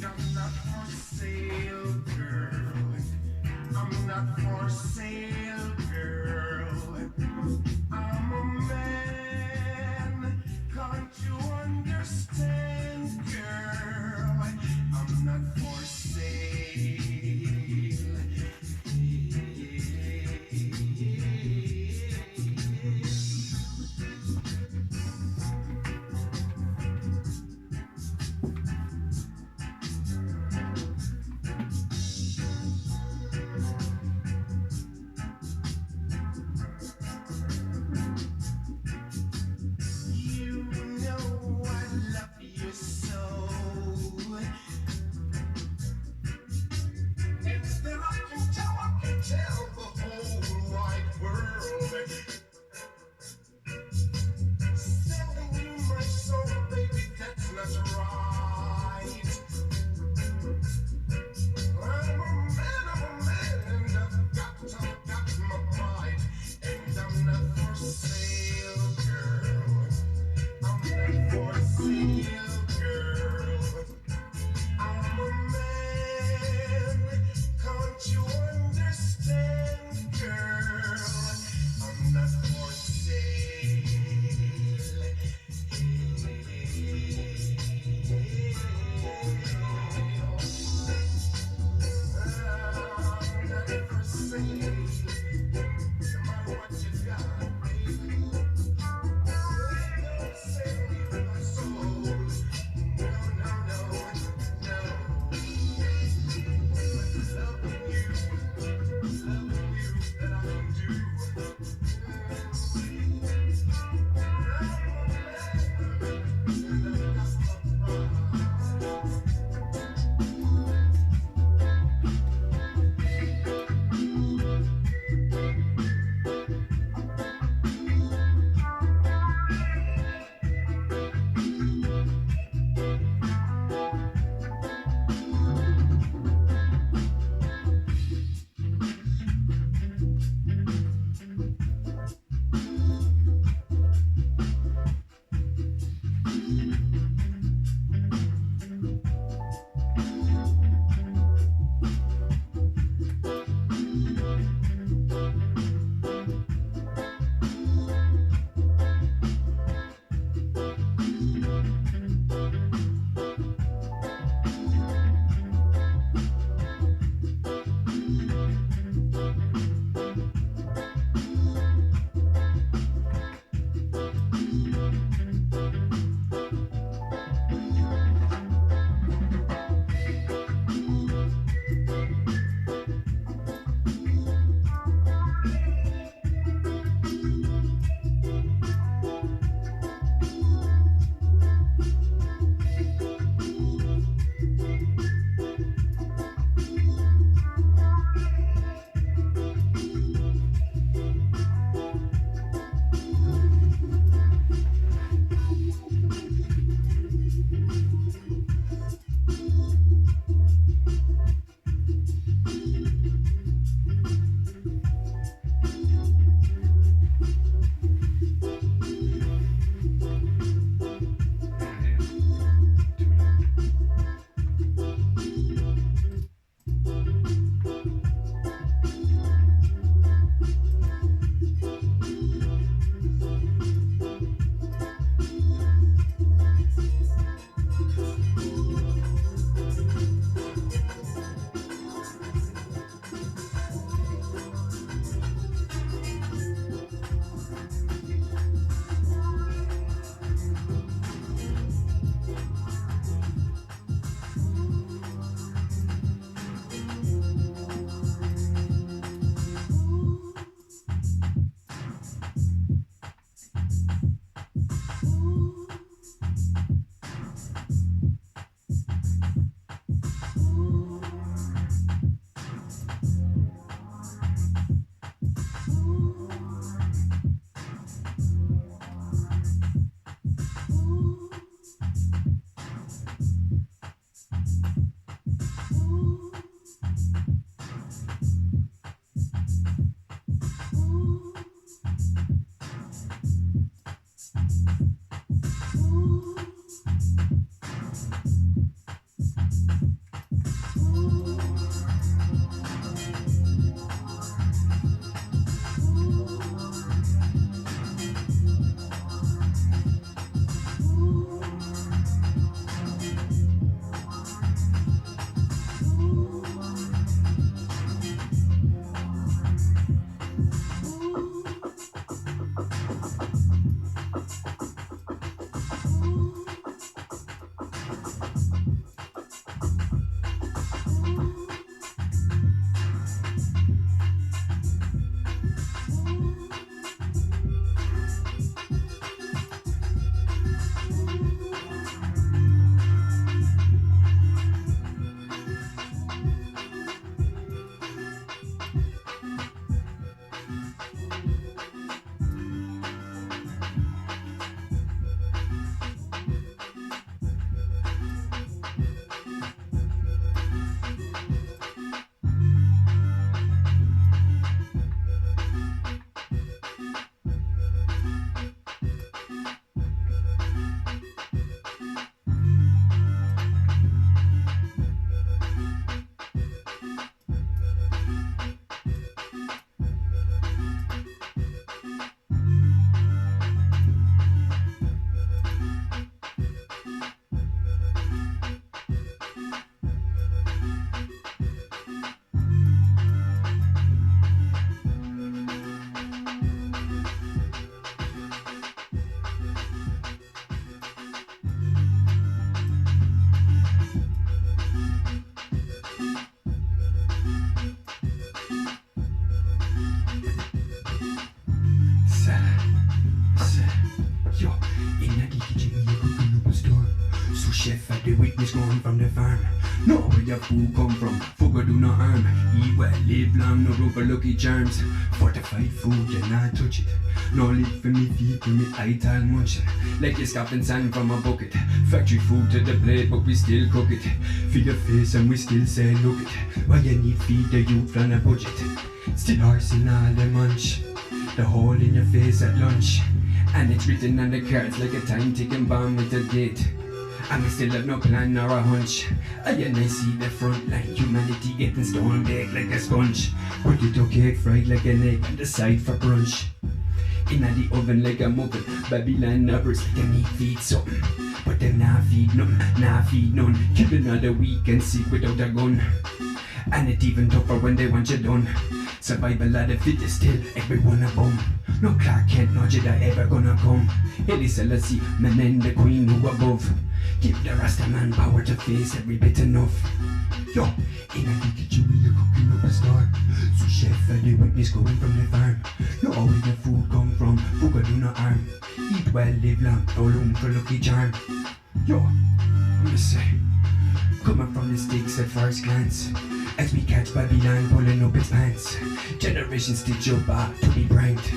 I'm not for sale, girl. I'm not for sale, girl. I'm a man. Can't you understand, girl? I'm not for sale. In a the kitchen, we are cooking up a storm. So chef had the witness going from the farm. Know where your food come from, fucker do no harm. Eat well, live long, no room for lucky charms. Fortified food, you not touch it. No lip for me feet, for me eye tall munching. Like you scoffing sand from a bucket. Factory food to the plate, but we still cook it. Feed your face and we still say look it. Why you need feed the youth on a budget. Still horsing all the munch. The hole in your face at lunch. And it's written on the cards like a time ticking bomb with a date. And we still have no plan or a hunch. And I see the front line, humanity getting stone baked like a sponge. Potato cake fried like an egg on the side for brunch. Inna the oven like a muffin, Babylon numbers like a meat feed something. But them nah feed none. Kill another week and sick without a gun. And it even tougher when they want you done. Survival of the fittest, still everyone a bum. No Clark Kent, no Jedi ever gonna come. Haile Selassie, man and the queen who above. Give the Rasta man power to face every bit enough. Yo, in a kitchen we are cooking up a star. So chef and the witness going from the farm. Know where the food come from, fucker do no harm. Eat well, live long, no room for lucky charm. Yo, I'm just saying, coming from the sticks at first glance. As we catch Babylon pulling up its pants. Generations stitch your back to be pranked.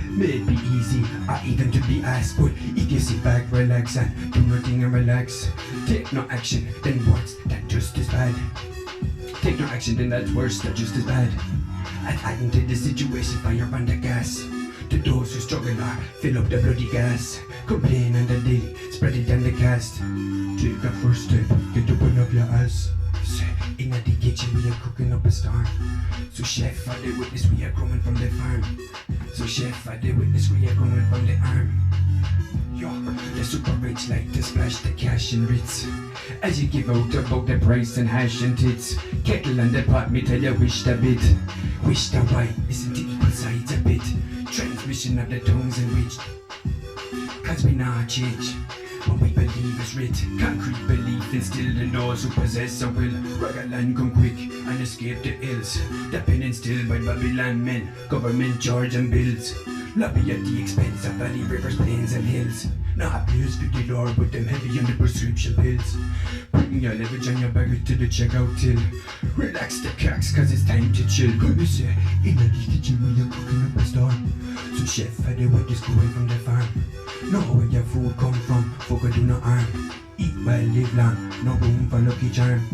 May it be easy or even to be asked. But if you sit back, relax and do nothing and relax. Take no action, then worse, that's just as bad. Take no action, then that's worse, that's just as bad. And adding to the situation, fire on the gas. To those who struggle or fill up the bloody gas. Complain on the daily, spread it down the cast. Take a first step, get open up your ass. In the kitchen we are cooking up a storm. So chef for the witness we are growing from the farm. So chef for the witness we are growing from the arm. Yo, the super rich like to splash the cash in Ritz. As you give out about the price and hash and tits. Kettle on the pot, me tell you wish the bit. Wish the why, listen to equal sides a bit. Transmission of the tongues and reach. Cause we not change. What we believe is writ, concrete belief instilled in those who possess a will. Ragaland come quick and escape the ills. The pen instilled by Babylon men, government charge and bills. Lobby at the expense of valley, rivers, plains and hills. Now appears to the Lord, but them heavy on the prescription pills. Bring your leverage and your baggage to the checkout till. Relax the cacks cause it's time to chill. Come you say, in the kitchen we are cooking up a storm. So chef had the witness going from the farm. Know where your food come from, fucker do no harm. Eat well, live long, no room for lucky charm.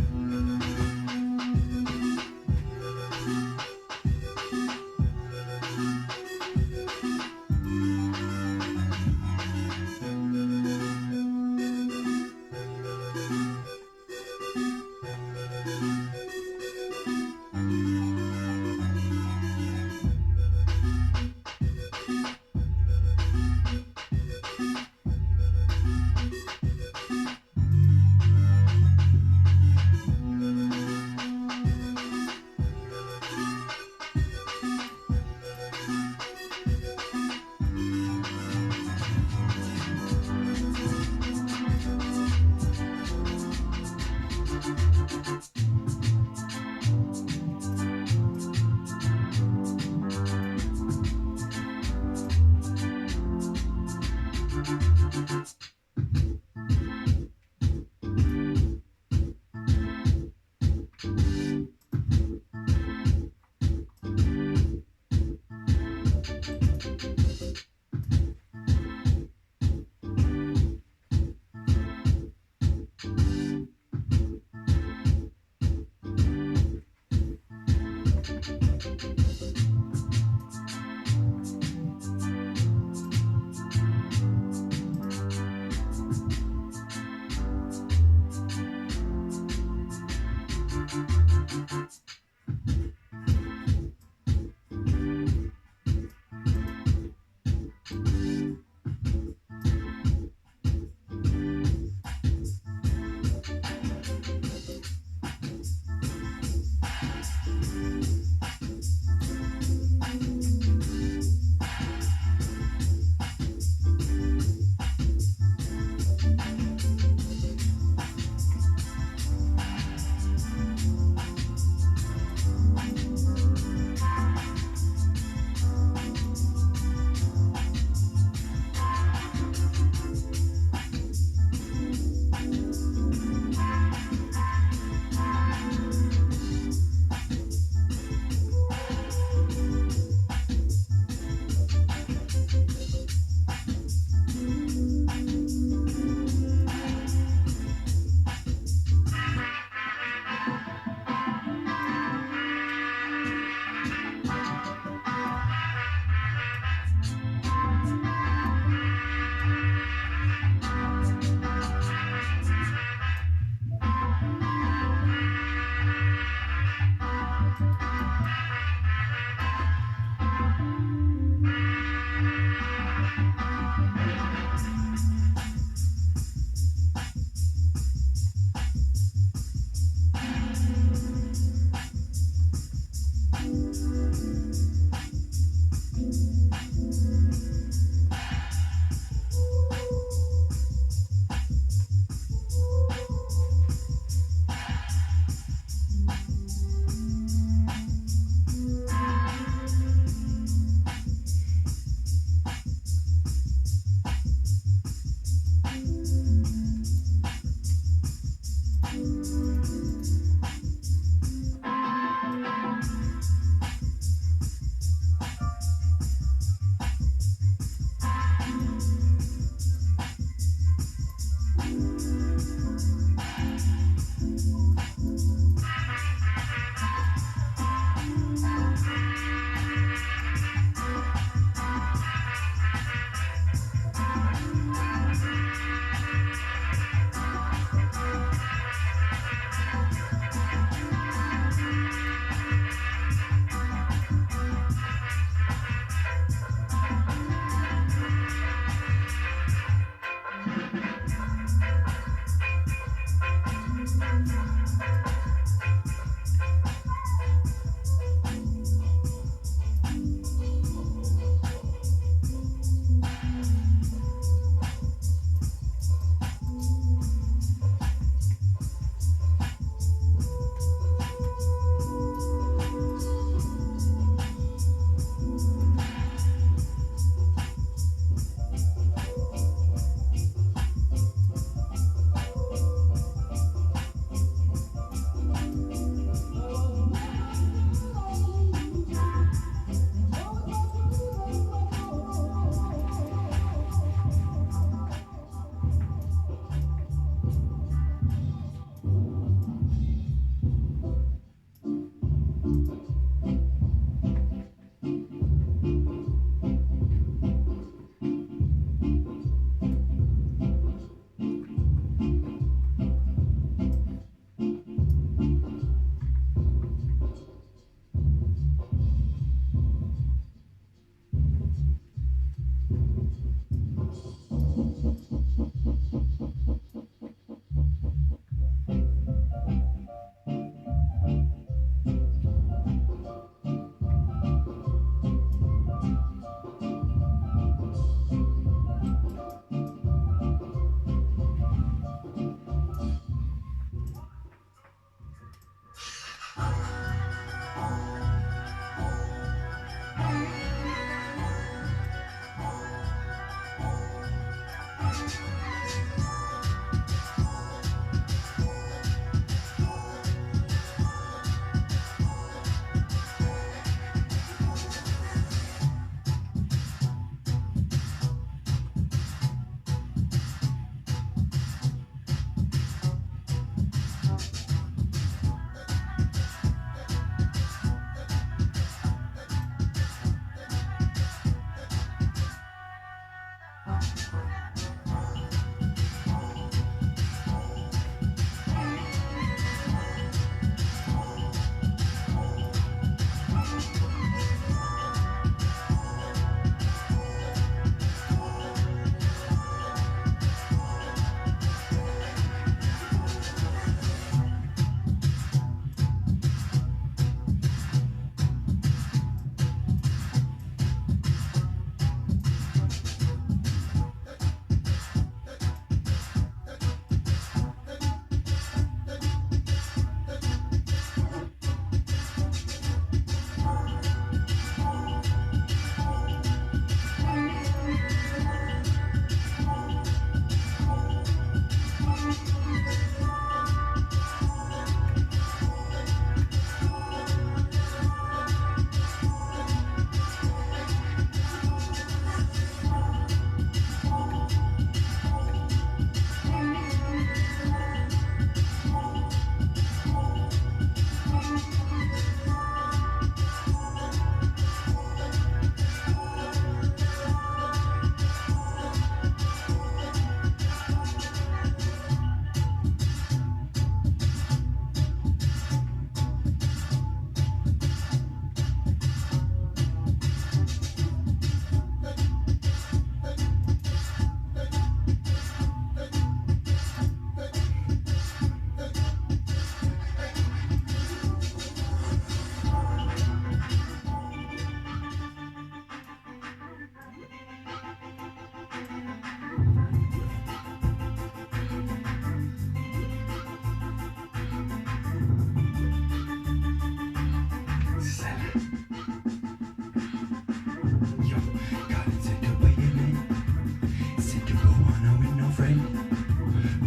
wanna win no friend.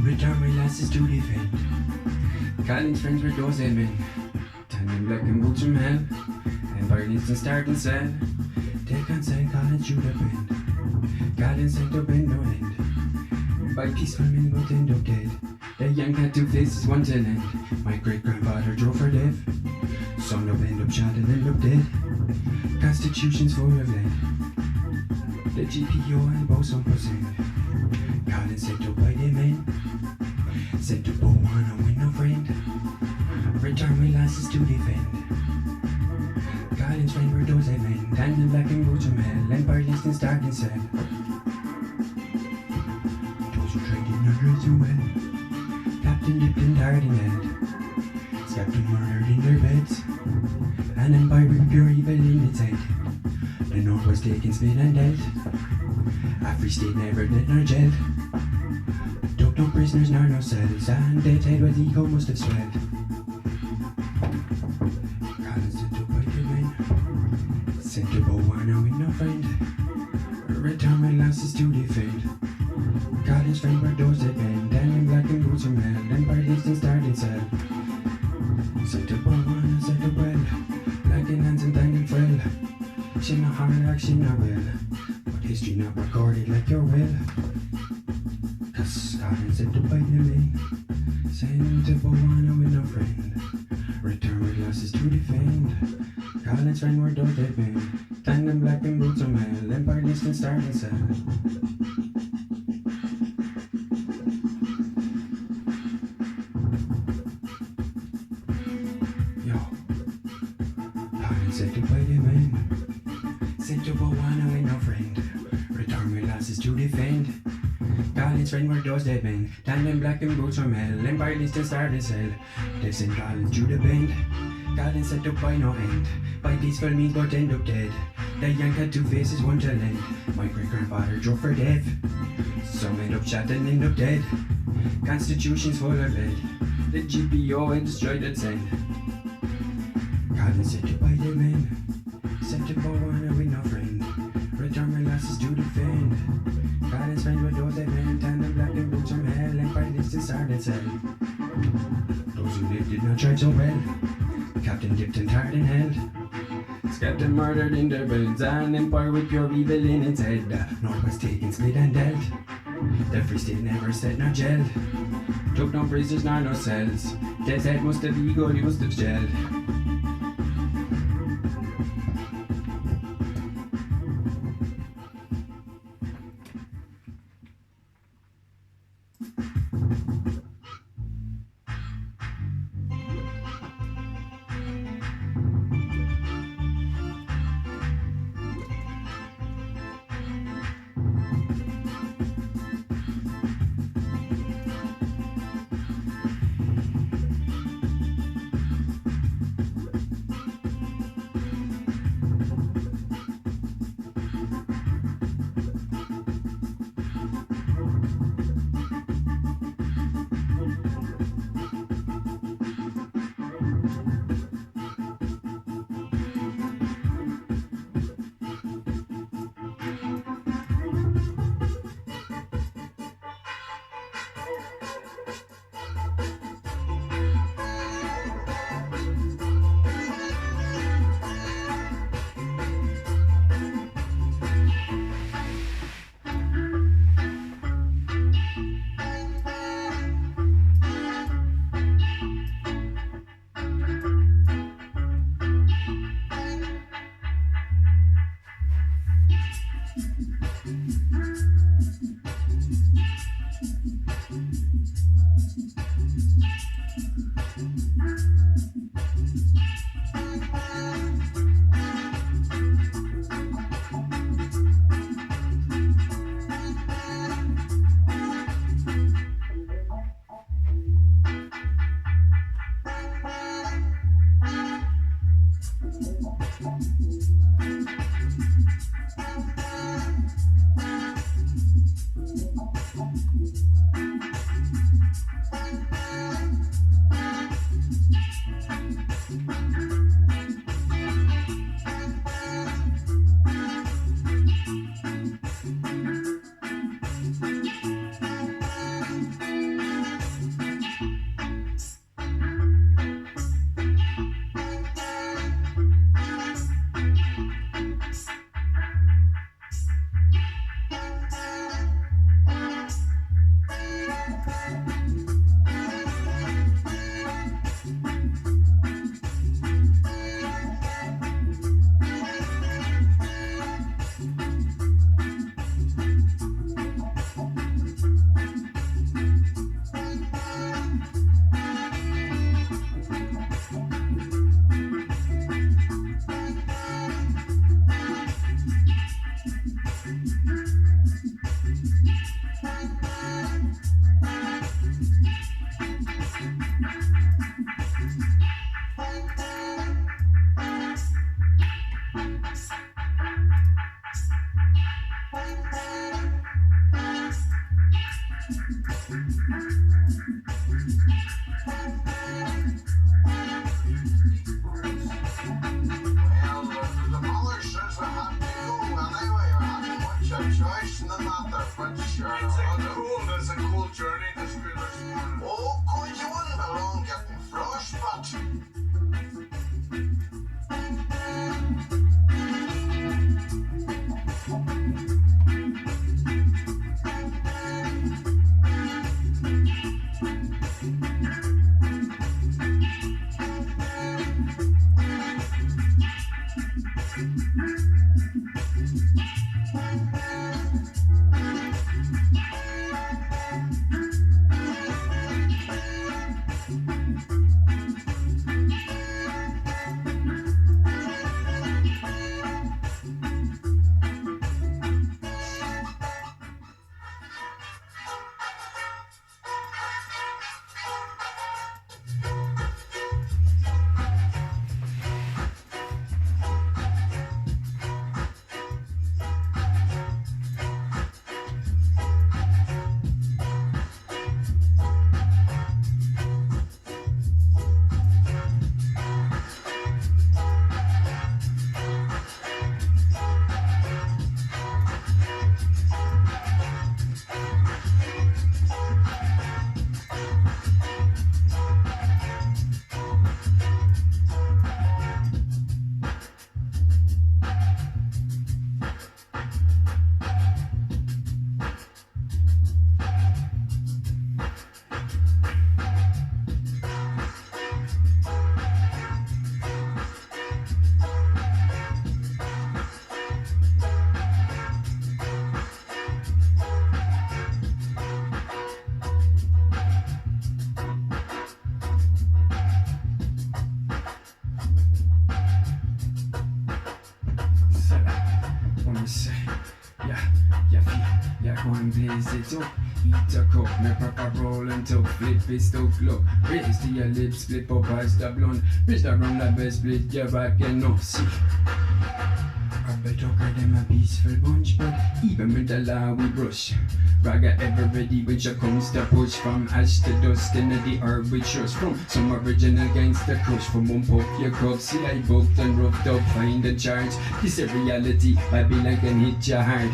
Return my lasses to defend. Collins friends were those men. Tanning black and boots from hell. And violence and start and sell. Take on St. Collins shoot up end. Collins sent up in no end. By peaceful men both end up dead. The young had two faces, one to end. My great grandfather drove for death. Son up end up shot and end up dead. Constitution's full of lead. The GPO and both some percent. Collins sent up by the men. Sent up wanna win no friend. Return my lasses to defend. Collins friend were those men. Tanning black and boots from hell. Empire list and start and sell. Those who tried in not dress so well. Captain dipped and tired in head. Captain murdered in their beds. An empire with pure evil in its head. The North was taken, split and dealt. A free state never dead nor jailed. Took no prisoners nor no cells. And dead head was ego must have swelled. Collins sent to fight the men. Sent to wanna win no friend. Return my lasses to defend. Collins friend were those that bend. Tanning black and boots from hell. Empire list and started cell. Sent up wanna set up well. Black in hands and tangled frail. She not hard like she not will. But history not recorded like your will. Cause Collins sent up by the men. Sent up wanna with no friend. Return with losses to defend. Collins friend were those that bend. Tangled black and boots from hell. Empire list and start and sell. Sent to by the men. Sent to wanna win no friend. Return my lasses to defend. Collins friend were those dead men. Tanning black and boots from hell. Empire list and start and sell. They sent Collins to the bend. Collins sent up by no end. By peaceful means but end up dead. The young had two faces, one to lend. My great grandfather drove for death. Some end up shot and end up dead. Constitution's full of lead. The GPO had destroyed its end. Collins sent to by the men. Sent to wanna win no friend. Return my lasses to defend. Collins friend with those that men. Tanning black and boots from hell. Empire list and started cell. Those who lived did not try so well. Captain dipped and tired and held. Captain murdered in their beds. An empire with pure evil in its head. North was taken, split and dealt. The free state never set nor jailed. Took no prisoners nor no cells. Death's head must have ego, he must have jailed. Choice, no matter what sure. It's a cool journey. This feels. Oh, could you wouldn't alone getting frostbite? Go and blaze it up. Eat a cup, me proper roll and tuck. Flip it stuck, look. Raise to your lips, flip up as the blunt. Bitch that round the best, split your back and no see. I better talker them a peaceful bunch, but even with the law we brush. Ragga ever ready when she comes to push. From ash to dust in the herb we trust. From some original gangster crush. From one pop your cup, see I booked and roughed up, find the charge. This a reality, Babylon can hit you hard.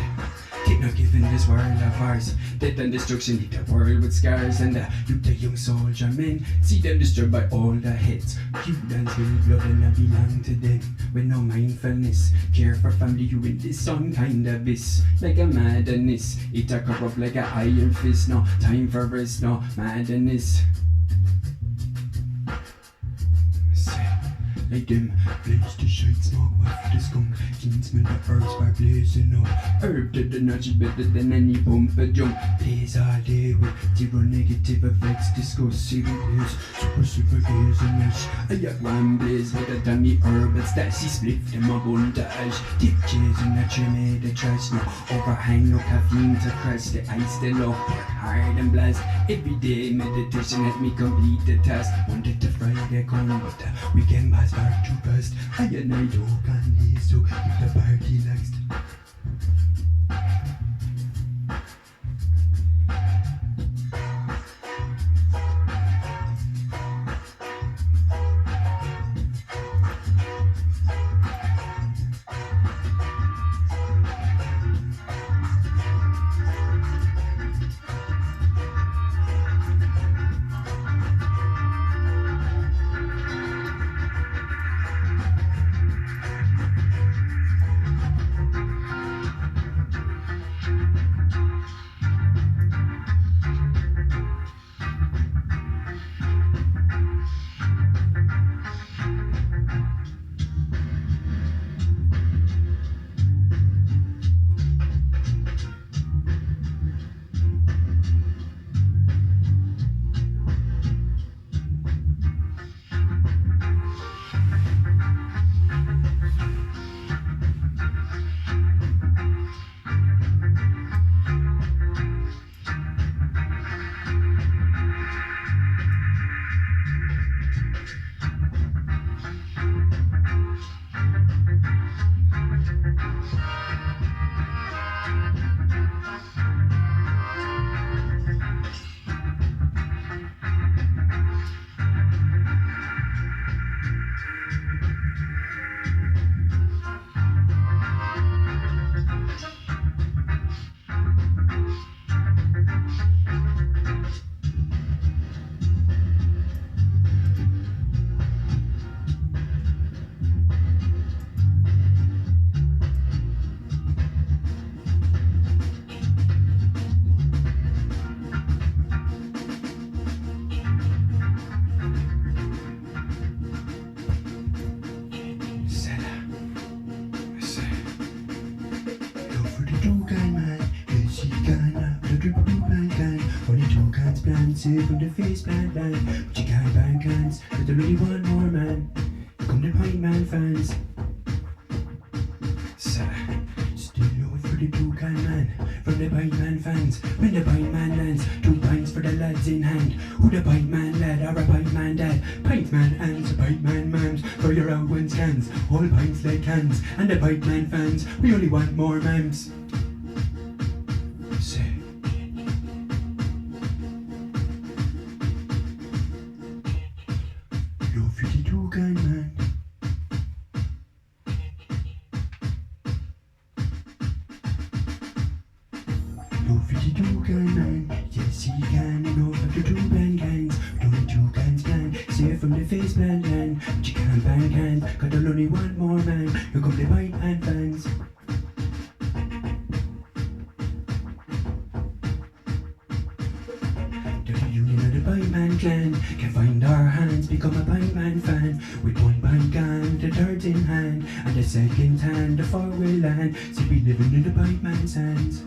Take no giving this world of ours. Death and destruction hit the world with scars. And the young soldier men see them destroyed by all the heads. Cubans with blood and I belong to them. With no mindfulness, care for family, you in this some kind of abyss. Like a madness, it a corrupt like a iron fist. No time for rest, no madness. Like them, blaze the shite, smoke off the skunk. Clean smell the herbs by blazing up. Herb to the nudge better than any pump a jump. Blaze all day with zero negative effects. Discuss serious, super gaze and mesh. I got one blaze better than the herb and stash. She split them a bondage. Dip cheese in the tray made the trash. No overhang, no caffeine to crash. The ice the low, work hard and blast. Every day meditation help me complete the task. Wanted to Friday come, but the weekend pass back too fast. I and I don't can leave, so keep the party next. cans plan, safe from the face plant line. But you can't ban cans, but there only one more man. Here come the pint man fans. Still low for the 2 can man from the pint man fans. When the pint man lands, 2 pints for the lads in hand. Who the pint man lad or a pint man dad? Pint man hands, a pint man mams for your out one scans. All pints like cans, and the pint man fans, we only want more mams. Low 52 can man. Low 52 can man. Yes he can, enough after 2 ban cans. But only 2 cans plan, safe from the face plant land. But you can't ban cans, cause there'll only one more man. Here come the pint man fans. The union of the pint man clan can find our hands, become a pint man fan. With 1 pint can, the 3rd in hand, and the 2nd hand, the 4-wheel land. See we living in the pint man's hands.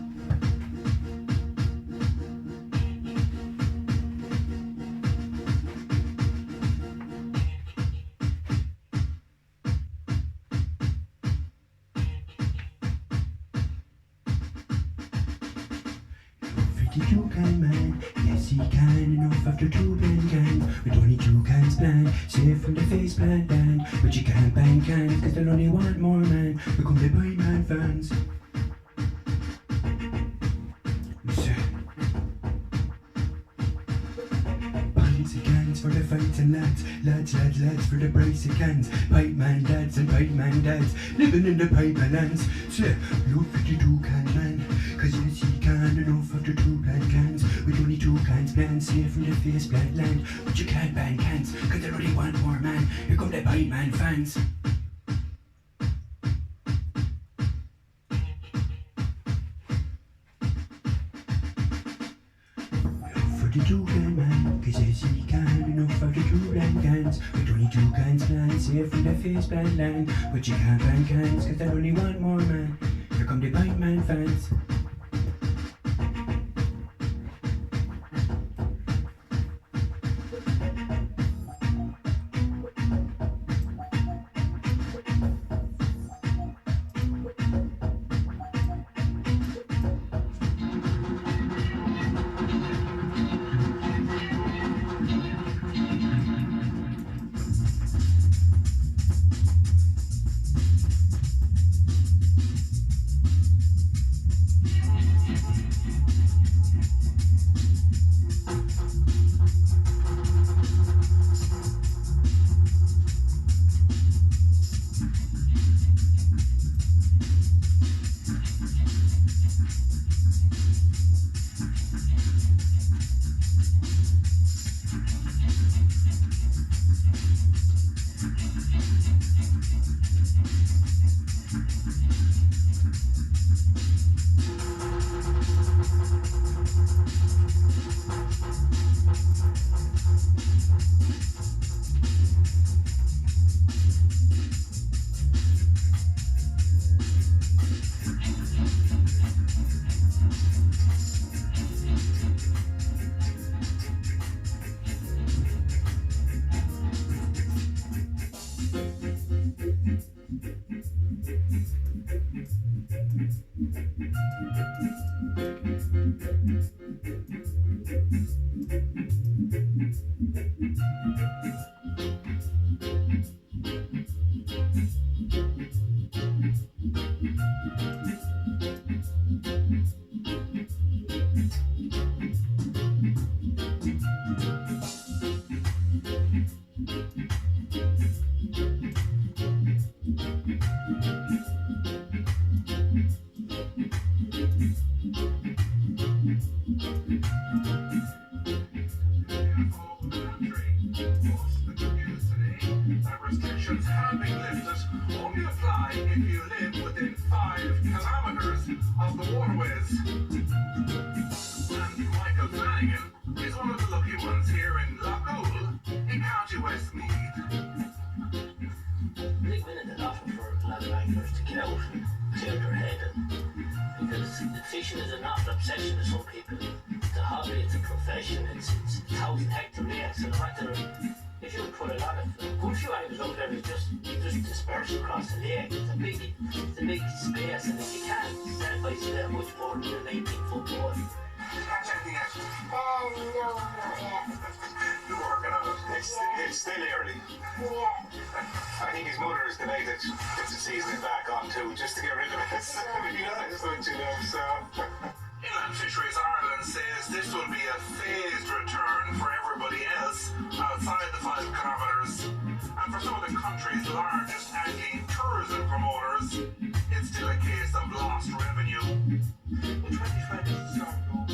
You can man, yes he can, enough after 2 ban cans. With only 2 cans plan, safe from the face plant land. But you can't ban cans, cause they'll only want more man. Here come the pint man fans. Pints of cans for the fights and lads. Lads for the price of cans. Pipe man dads and pipe man dads, living in the pipe man lands. Say, low 52 can man, cause yes he can, enough after 2 plant cans. With only 2 cans plan, safe from the face plant land. But you can't ban cans, cause there only one more man. Here come the pint man fans. Low 52 can man, cause yes he can, enough after 2 plant cans. With only 2 cans plan, safe from the face plant land. But you can't ban cans, cause there only one more man. Here come the pint man fans. Restrictions have been lifted. Only apply if you live within 5 kilometers of the waterways. And Michael Flanagan is one of the lucky ones here in Loughoul, in County Westmeath. Big minute and often for a lot of anglers to get out and clear their head, because fishing is not an obsession to some people. It's a hobby, it's a profession, it's progressing if you can. Step by step, much more than the main thing football. Catch anything yet? No, not yet. You're working on it. It's still early. Yeah. I think his mother has delayed it just to season it back on too, just to get rid of it. To be honest with you know, so. Inland Fisheries Ireland says this will be a phased return for everybody else outside the 5 kilometres. And for some of the country's largest angling tourism promoters, it's still a case of lost revenue. But 2020 is the start, though.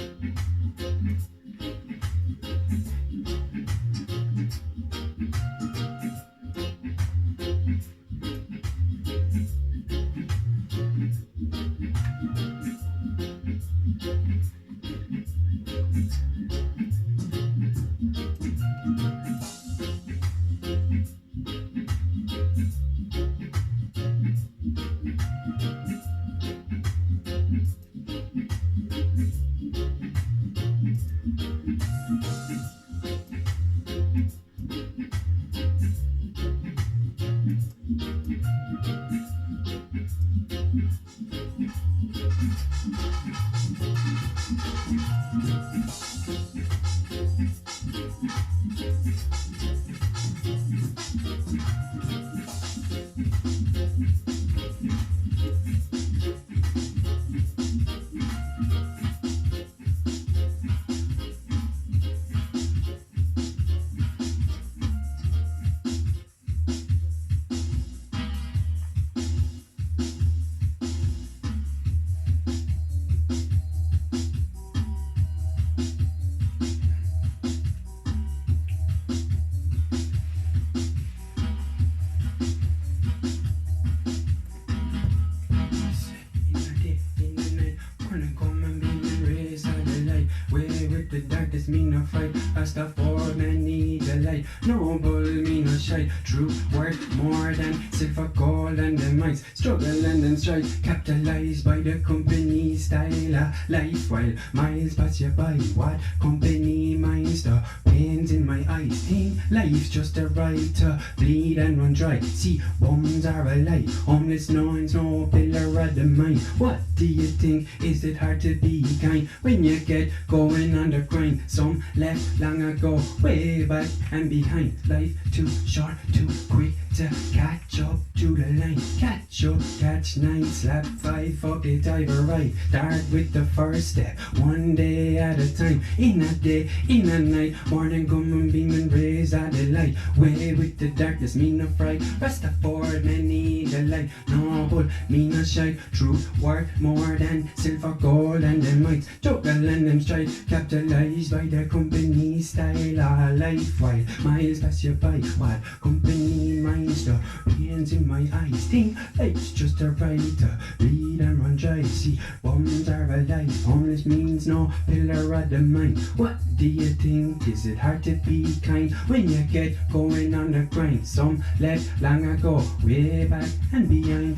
Me no fight, as the for many delight. Noble me no shy, true worth more than silver, gold and the mines. Struggle and then strive, capitalized by the company style of life. While miles pass you by, what company minds the pains in my eyes. Think life's just a right to bleed and run dry. See, bones are alive, homeless noise, no pillar of the mind. What do you think? Is it hard to be kind when you get going on the grind? Some left long ago, way back and behind. Life too short, too quick to catch up to the line. Catch up, catch 9, slap 5, fuck it, either right. Start with the first step, one day at a time. In a day, in a night, morning come and beam and raise out the light. Way with the darkness, me no fright. Rest afford many the light. No, but me no shy. Truth worth more than silver, gold and them mites. Juggle and them strife, capitalized by the company style of life. While miles pass you by, what company minds the pains in my eyes. Think life's just a right to bleed and run dry. See, bombs are alive, homeless means no pillar of the mind. What do you think? Is it hard to be kind when you get going on the grind? Some left long ago, way back and behind.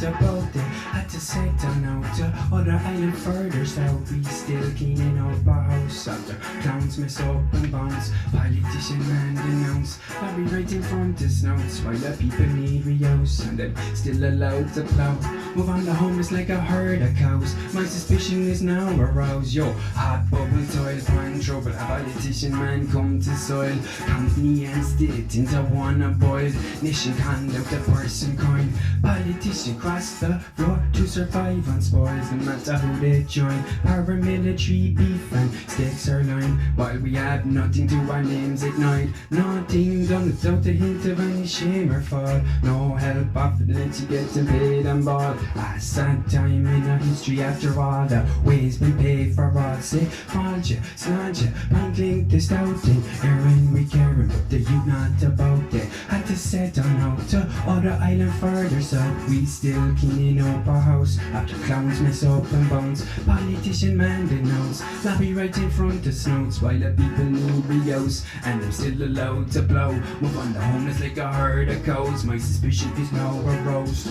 not about it. Had to set down out to other island further south. We still cleaning up our house after clowns mess up and bounce. Politician man denounce. I'll be right in front of snouts while the people need reuse and them still allowed to plow. Move on the homeless like a herd of cows. My suspicion is now aroused. Yo, hot bubble toil, find trouble. A politician man come to soil. Company and state into one a boiled. Nation conduct a person coin. Politician cross the floor to survive on spoils. No matter who they join. Paramilitary beef and stakes are line. While we have nothing to our names at night. Nothing done without a hint of any shame or fall. No help after the you getting paid and ball. A sad time in our history after all the ways been paid for all. Say, fault you, slant you, pint link this out thing. Aaron we caring, but the youth not about it. Had to set on out to other island further south. We still cleaning up our house after clowns mess up and bounce. Politician man denounce. Lobby right in front of snouts while the people need reuse and them still allowed to blow. Move on the homeless like a herd of cows. My suspicion is now aroused.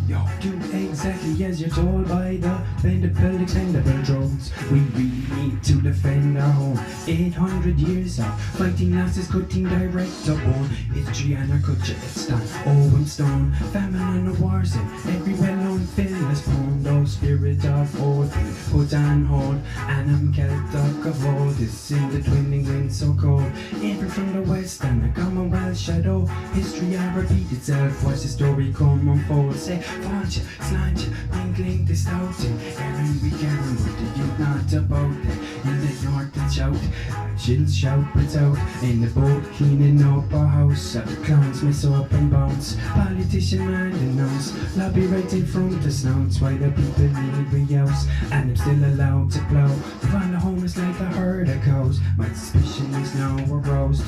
Yo, do exactly as you're told by the bendable, expendable drones. We really need to defend our home. 800 years of fighting losses, cutting direct up on history and our culture. It's done. Oh, I'm stone, famine and the wars in every well-known film is born. Those spirits of old things put on hold. And I'm Celtic of all this in the twinning wind so cold. Even from the west and the Commonwealth shadow. History will repeat itself. Watch the story come unfold. Say, fault you, slant you, pink link this out in. Aaron we caring, but the youth not about it. In the north and shout, chills shout but out. In the boat cleaning up our house. At the clowns mess up and bounce. Politician man denounce. Lobby right in front of snouts. Why the people need reuse and I'm still allowed to plow. Find the homeless like a herd of cows. My suspicion is now aroused.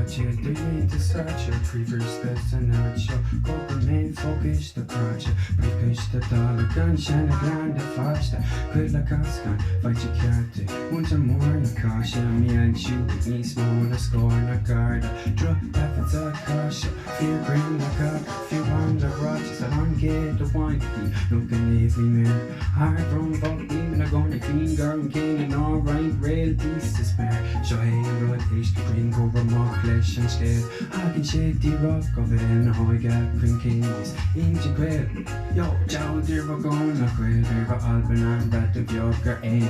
Do you need to start your previous steps and not your corporate main focus the project. Prepush the dollar gun, shine a grand the fast. Quit la cascan, fight your character. Want more na caution, me and you with me small na score na guard. Drop that for the caution, fear bring the cock. Fear on the rocks, I don't get the wine. Looking every mirror, hard from vote, even a gonna clean girl, king and all right, rail peace to spare. Show hey, road, ish, bring over more flesh and scale. I can shake the rock of it and I got cream kings into quail. Yo, Joe, there we're gonna quail, there we're Alban and that of Yorker, eh?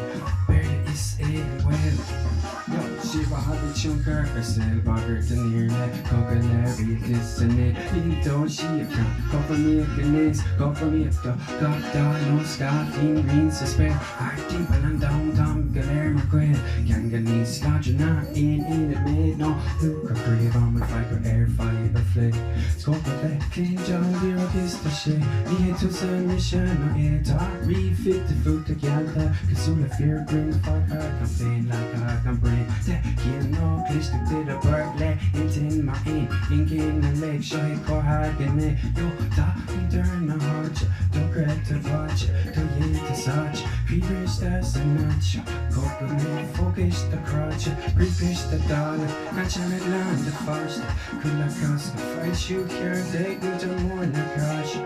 Barely is a well. Yo, she was a bit chunker, herself, bugger to near that, cockalery, this and it. Little she can go for me against, go for me up the got no scoffing green suspect. I think when I'm down, galere my quail. Ganganese, lodger not in it made no look a brave on my fiber air fiber flick. Scope of that clean John Deere kiss the shit. Need to send mission no it refit the food together. Consume the fear bring fuck I can pain like I can bring that kill no clish to the burglary in my ink in the leg show it go hard in it. Yo da turn the heart don't credit to watch to yin to such previous that's a notch. Coconut focus the crotch refish the dollar catch it land the first could like us fight you care take me to more than cash.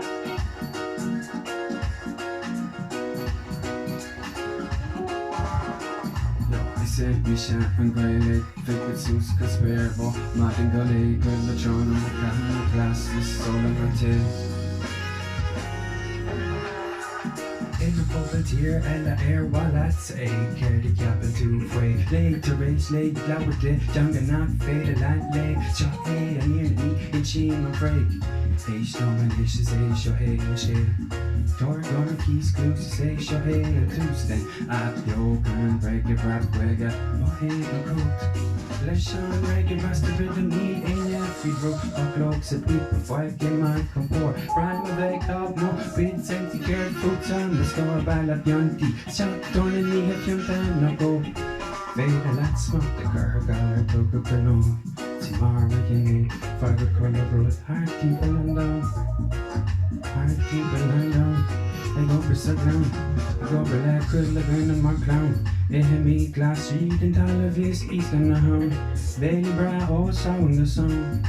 se mi sha an Gaeilge Fick sus ka spervo Martin Gaeilge Gwilla John O'Connor Class is Solan Rotate In a volunteer and a air wallets a carry cabin to fray late to race late loud day jungle not fade a land lay shot hey and near me in sheen and break Page no and issues a show hey and shade Tor gonna keys clues say show hey and Tuesday at yo can break the crap wega no hey and coat Let's on reggae master rhythm need a every rope of clocks a beat before I get my comport Rhyme my leg up no bit senti care fruits on the store ballad yanti shot down and me have you done no go Fade a lot smoke the car galler took a canoe Tomorrow you need fire color road hard people and down Hard people and down I go for so down I go for that could live in my clown me glass read and all of his east and the hound Bailey bra all sound the song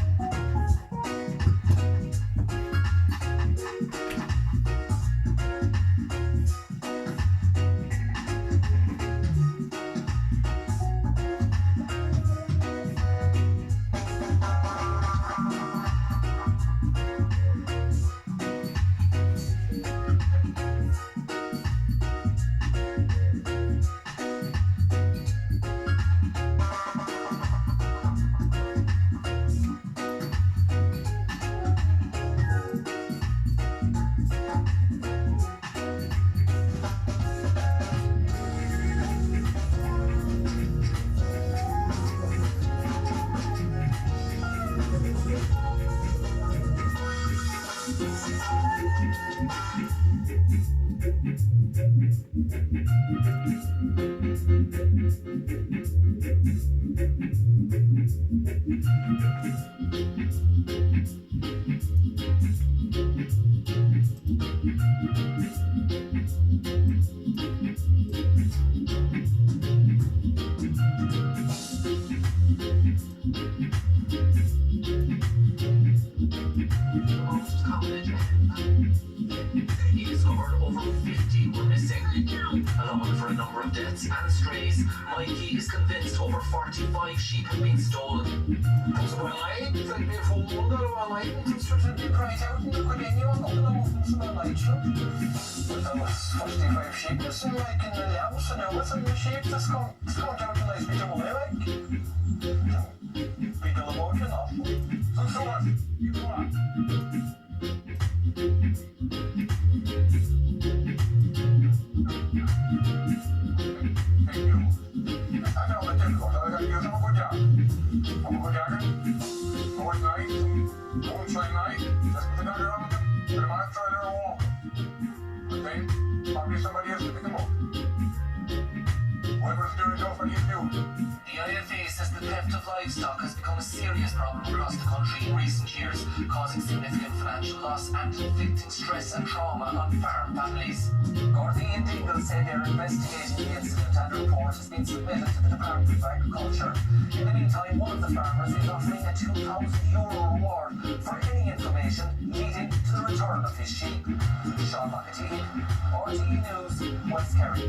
And strays. Mikey is convinced over 45 sheep have been stolen. Well, I think they fall under a light and certainly cried out and look at anyone on the move and smell like you. But there was 45 sheep missing like in the house and now it's in the sheep that's come down to nice bit of away like. People about you now. So what? You go on. Somebody else to pick them up. Whoever's doing it, what are you doing? The IFA says the theft of livestock has become a serious problem across the country in recent years, causing significant financial loss and inflicting stress and trauma on farm families. Gardaí and Dingle say they're investigating the incident and a report has been submitted to the Department of Agriculture. In the meantime, one of the farmers is offering a €2,000 reward for any information leading to the return of his sheep. Sean McAtee, RTE News, West Kerry.